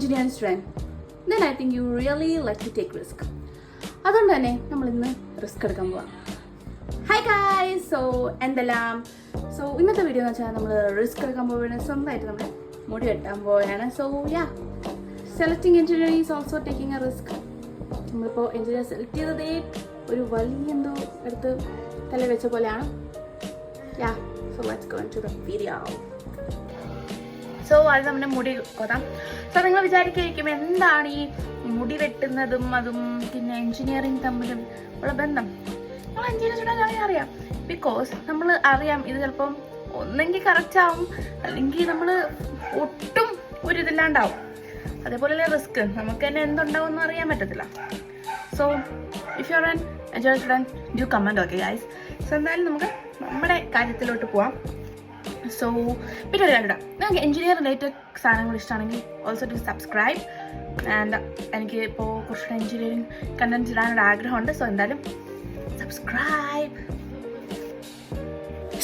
engineering student, then I think you really like to take risk. അതുകൊണ്ട് തന്നെ നമ്മൾ ഇന്ന് റിസ്ക് എടുക്കാൻ പോവാം. ഹായ് ഗായ്സ്, സോ ഇന്നത്തെ വീഡിയോ എന്ന് വെച്ചാൽ നമ്മൾ റിസ്ക് എടുക്കാൻ പോവുകയാണ്. സ്വന്തമായിട്ട് നമ്മൾ മുടി വെട്ടാൻ പോവുകയാണ്. So selecting engineering is also taking A risk. നമ്മളിപ്പോൾ എഞ്ചിനീയർ സെലക്ട് ചെയ്തതേ ഒരു വലിയ എന്തോ എടുത്ത് തല വെച്ച പോലെയാണ്. So let's go into the video. So അത് നമ്മുടെ മുടി കൊതാം. സോ നിങ്ങൾ വിചാരിക്കും എന്താണ് ഈ മുടി വെട്ടുന്നതും അതും പിന്നെ എഞ്ചിനീയറിംഗ് തമ്മിലും ഉള്ള ബന്ധം? നമ്മൾ എഞ്ചിനീയർ സ്റ്റുഡൻ്റ് അറിയാം. ബിക്കോസ് നമ്മൾ അറിയാം ഇത് ചിലപ്പം ഒന്നെങ്കിൽ കറക്റ്റ് ആവും, അല്ലെങ്കിൽ നമ്മൾ ഒട്ടും ഒരു ഇതില്ലാണ്ടാവും. അതേപോലെ റിസ്ക് നമുക്ക് തന്നെ എന്തുണ്ടാവും എന്ന് അറിയാൻ പറ്റത്തില്ല. So if you are an engineer student do comment. Okay guys, so എന്തായാലും നമുക്ക് നമ്മുടെ കാര്യത്തിലോട്ട് പോവാം. സോ പിന്നെ ഒരു കാര്യം, നിങ്ങൾക്ക് എഞ്ചിനീയർ റിലേറ്റഡ് സാധനങ്ങൾ ഇഷ്ടമാണെങ്കിൽ ഓൾസോ ടു സബ്സ്ക്രൈബ്. ആൻഡ് എനിക്ക് ഇപ്പോൾ കുറച്ചുകൂടെ എഞ്ചിനീയറിംഗ് കണ്ടൻസ് ഇടാനൊരു ആഗ്രഹമുണ്ട്. സോ എന്തായാലും സബ്സ്ക്രൈബ്.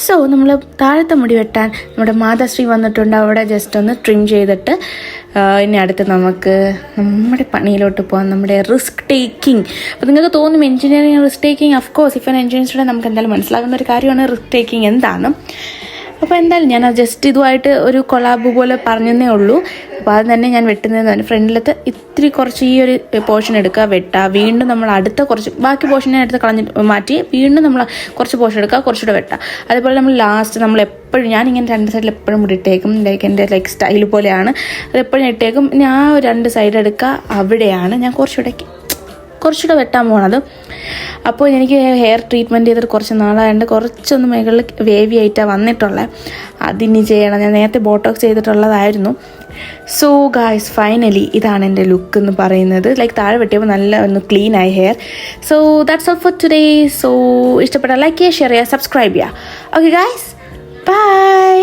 സോ നമ്മൾ താഴത്തെ മുടി വെട്ടാൻ നമ്മുടെ മാതാശ്രീ വന്നിട്ടുണ്ട്. അവിടെ ജസ്റ്റ് ഒന്ന് ട്രിം ചെയ്തിട്ട് ഇനി അടുത്ത് നമുക്ക് നമ്മുടെ പണിയിലോട്ട് പോകാം, നമ്മുടെ റിസ്ക് ടേക്കിംഗ്. അപ്പോൾ നിങ്ങൾക്ക് തോന്നും engineering risk taking. Of course if an engineering student നമുക്ക് എന്തായാലും മനസ്സിലാകുന്ന ഒരു കാര്യമാണ് റിസ്ക് ടേക്കിംഗ് എന്താണ്. അപ്പോൾ എന്തായാലും ഞാൻ ജസ്റ്റ് ഇതുമായിട്ട് ഒരു കൊളാബ് പോലെ പറഞ്ഞതേ ഉള്ളൂ. അപ്പോൾ അത് തന്നെ ഞാൻ വെട്ടുന്നതെന്ന് ഫ്രണ്ടിലത്തെ ഇത്തിരി കുറച്ച് ഈ ഒരു പോർഷൻ എടുക്കുക, വെട്ടുക. വീണ്ടും നമ്മൾ അടുത്ത കുറച്ച് ബാക്കി പോർഷനെ എടുത്ത് കളഞ്ഞിട്ട് മാറ്റി വീണ്ടും നമ്മൾ കുറച്ച് പോർഷൻ എടുക്കുക, കുറച്ചുകൂടെ വെട്ടുക. അതേപോലെ നമ്മൾ ലാസ്റ്റ് നമ്മൾ എപ്പോഴും ഞാനിങ്ങനെ രണ്ട് സൈഡിൽ എപ്പോഴും ഇട്ടേക്കും. എൻ്റെ സ്റ്റൈൽ പോലെയാണ് അതെപ്പോഴും ഇട്ടേക്കും. ഞാൻ രണ്ട് സൈഡ് എടുക്കുക, അവിടെയാണ് ഞാൻ കുറച്ചുകൂടെ വെട്ടാൻ പോകണത്. അപ്പോൾ എനിക്ക് ഹെയർ ട്രീറ്റ്മെൻറ്റ് ചെയ്തിട്ട് കുറച്ച് നാളായതുകൊണ്ട് കുറച്ചൊന്ന് മുകളിൽ വേവി ആയിട്ടാണ് വന്നിട്ടുള്ളത്. അതിനി ചെയ്യണം. ഞാൻ നേരത്തെ ബോട്ടോക്സ് ചെയ്തിട്ടുള്ളതായിരുന്നു. സോ ഗായ്സ്, ഫൈനലി ഇതാണ് എൻ്റെ ലുക്ക് എന്ന് പറയുന്നത്. ലൈക്ക് താഴെ വെട്ടിയപ്പോൾ നല്ല ഒന്ന് ക്ലീൻ ആയി hair. So that's all for today. So ഇഷ്ടപ്പെട്ടാൽ ലൈക്ക് ചെയ്യുക, ഷെയർ ചെയ്യുക, സബ്സ്ക്രൈബ് ചെയ്യുക. Okay guys, by.